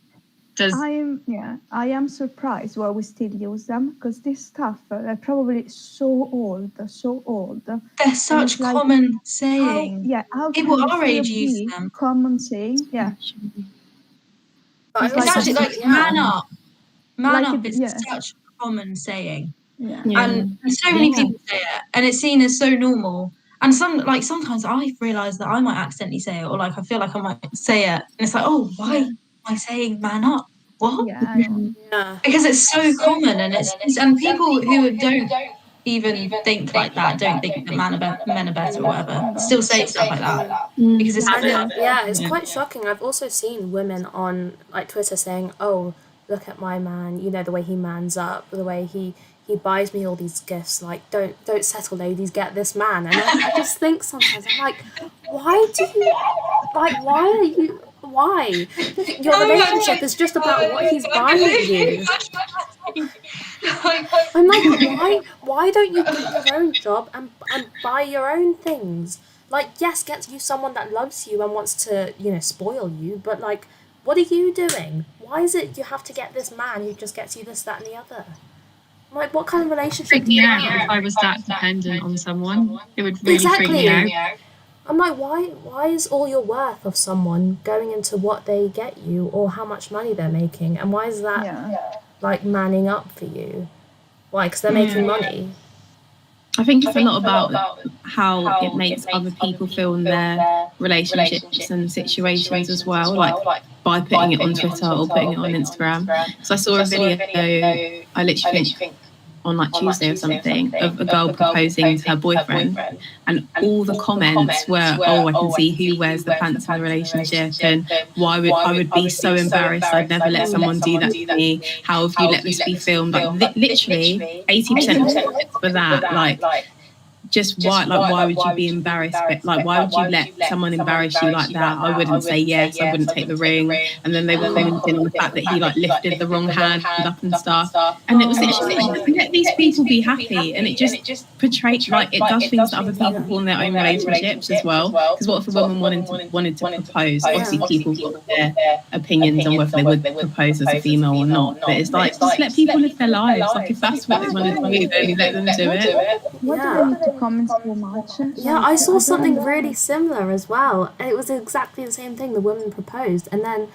does. I am surprised why we still use them, because this stuff are probably so old. They're such common saying. How people our age use them. Common saying, But it's actually like man up. Man up is such a common saying. And so many people say it, and it's seen as so normal. And sometimes I realise that I might accidentally say it, or like I feel like I might say it, and it's like, oh, why am I saying man up? What? Because it's so common, and and people who don't even think like that, don't think that men are better or whatever, still say stuff like that because it's it's quite shocking. I've also seen women on like Twitter saying, "Oh, look at my man, the way he mans up, the way he buys me all these gifts, like don't settle ladies, get this man." And I just think sometimes I'm like, why do you Like, why? Your relationship is just about what he's buying you. I'm like, why don't you get your own job and buy your own things? Like, yes, get you someone that loves you and wants to, spoil you, but like, what are you doing? Why is it you have to get this man who just gets you this, that, and the other? Like, what kind of relationship Freak do you me out have? if I was that dependent on someone. It would really freak me out. I'm like, why is all your worth of someone going into what they get you or how much money they're making? And why is that, like, manning up for you? Why? Because they're making money. I think it's a lot about how it makes other people feel in their relationships and situations as well, like by putting it on Twitter or putting it on Instagram. So I saw a video, I literally think on like Tuesday or something, of a girl proposing to her boyfriend, and all the comments were, "Oh, I can see who wears the pants in the relationship, and I would be so embarrassed. I'd never let someone do that to me. How have you let this be filmed?" Like literally 80% of the comments for that, like. Just why would you be embarrassed? But like, why would you let someone embarrass you like that? I wouldn't say yes. I wouldn't take the ring. And then they were commenting on the fact that he like lifted the wrong hand up and stuff. And it was literally let these people be happy. And it just portrays like it does things to other people in their own relationships as well. Because what if a woman wanted to propose? Obviously, people got their opinions on whether they would propose as a female or not. But it's like just let people live their lives. Like if that's what they want to do, then let them do it. What do I need to comment so much? Yeah, I saw something really similar as well. And it was exactly the same thing. The woman proposed. And then,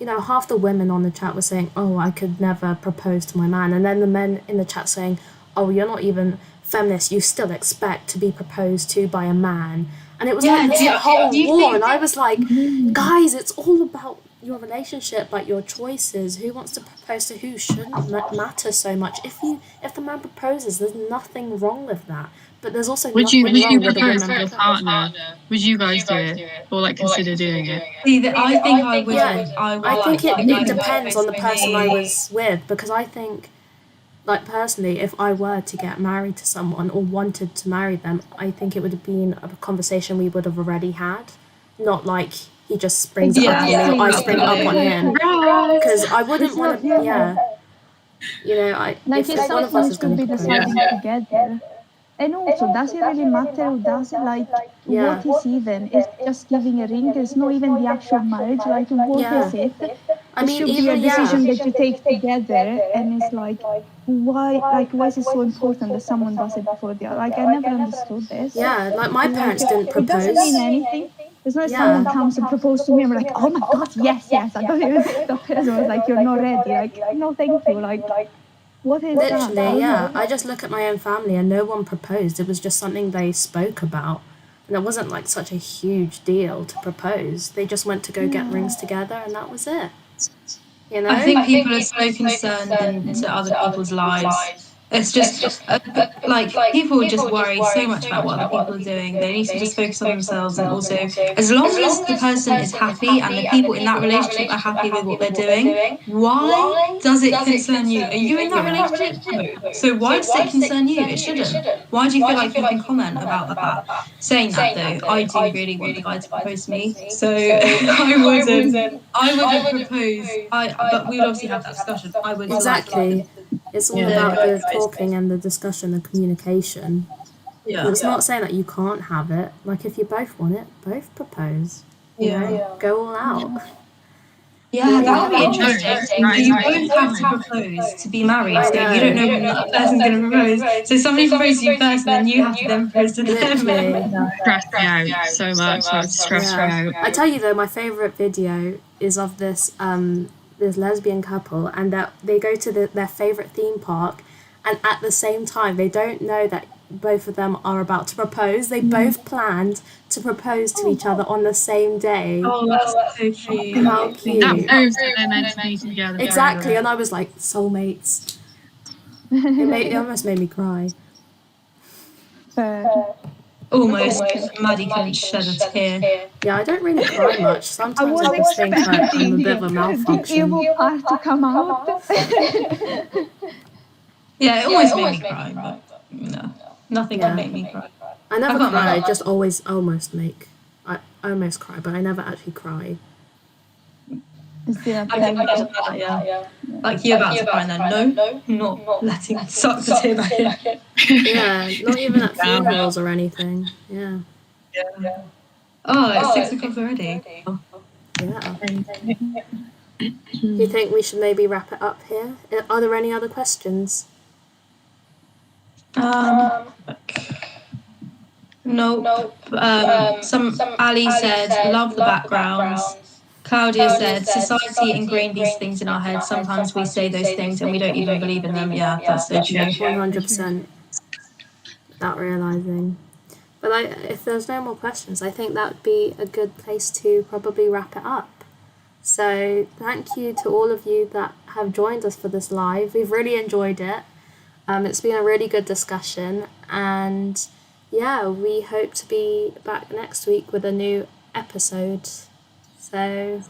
half the women on the chat were saying, "Oh, I could never propose to my man." And then the men in the chat saying, "Oh, you're not even feminist. You still expect to be proposed to by a man." And it was like this whole war. And I was like, guys, it's all about your relationship, like your choices. Who wants to propose to who shouldn't matter so much. If the man proposes, there's nothing wrong with that. But there's also would you propose to your partner? Would you guys do it or like consider doing it? I think I would. Yeah, I think it depends on the person I me. was with, because I think, like, personally, if I were to get married to someone or wanted to marry them, I think it would have been a conversation we would have already had, not like he just springs up on me or I spring up on him, because I wouldn't want to. Like if it's one of us is something going to to be propose. decided together. And also, does it really matter who does it? Like, what is even? It's just giving a ring. It's not even the actual marriage. Like, what is it? I mean, should be a decision that you take together, and it's like, why is it so important that someone does it before the other? Like, I never understood this. Yeah, like my parents didn't propose. It doesn't mean anything. It's not someone comes and proposes to me and we're like, oh my god, yes. I don't even. The person was like, you're not ready. Like, no, thank you. Like, what is literally, that? yeah. I just look at my own family and no one proposed. It was just something they spoke about. And it wasn't like such a huge deal to propose. They just went to go get rings together and that was it. I think people are so concerned into other people's lives. It's just like people just worry so much about what other people are doing. They need to just focus on themselves, and also as long as the person is happy and the people in that relationship are happy with what they're doing, why does it concern you? Are you in that relationship? No. So why does it concern you? It shouldn't. Why do you feel like you can comment about that? Saying that though, I do really want the guy to propose to me, so I wouldn't propose. But we would obviously have that discussion. I would exactly. It's all about the talking and the discussion, the communication. Yeah. It's not saying that you can't have it. Like, if you both want it, both propose. Go all out. Yeah, that would be interesting. So you both have to propose to be married. So you don't know when that person's going to propose. So somebody proposes to you first, and then you have to then propose to them. Stress me out so much. I would stress me out. I tell you though, my favourite video is of this lesbian couple, and that they go to their favourite theme park, and at the same time they don't know that both of them are about to propose. They both planned to propose to each other on the same day. Oh, that's so cute. How cute. That proves that they're meant to be together. Exactly, and I was like, soulmates. It almost made me cry. Almost. Maddie couldn't shed a tear. Yeah, I don't really cry much. Sometimes I just think I'm a bit of a malfunction. The evil part to come out. Yeah, it always made me cry, but no, nothing can make me cry. I never cry. I just always almost make. I almost cry, but I never actually cry. It's still I can imagine that, yeah. Like you're about to cry and then no, not letting suck the tear back in. Yeah, not even at funerals or anything. Yeah. Oh, it's 6 o'clock already. Yeah. Do you think we should maybe wrap it up here? Are there any other questions? No. Some Ali said, love the backgrounds. Claudia said, society ingrained these things in our heads. Sometimes we say those things and we don't even believe in them. Yeah, that's so true. 100%. Without realising. But if there's no more questions, I think that would be a good place to probably wrap it up. So thank you to all of you that have joined us for this live. We've really enjoyed it. It's been a really good discussion, and yeah, we hope to be back next week with a new episode. So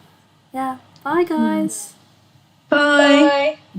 yeah, bye guys. Bye.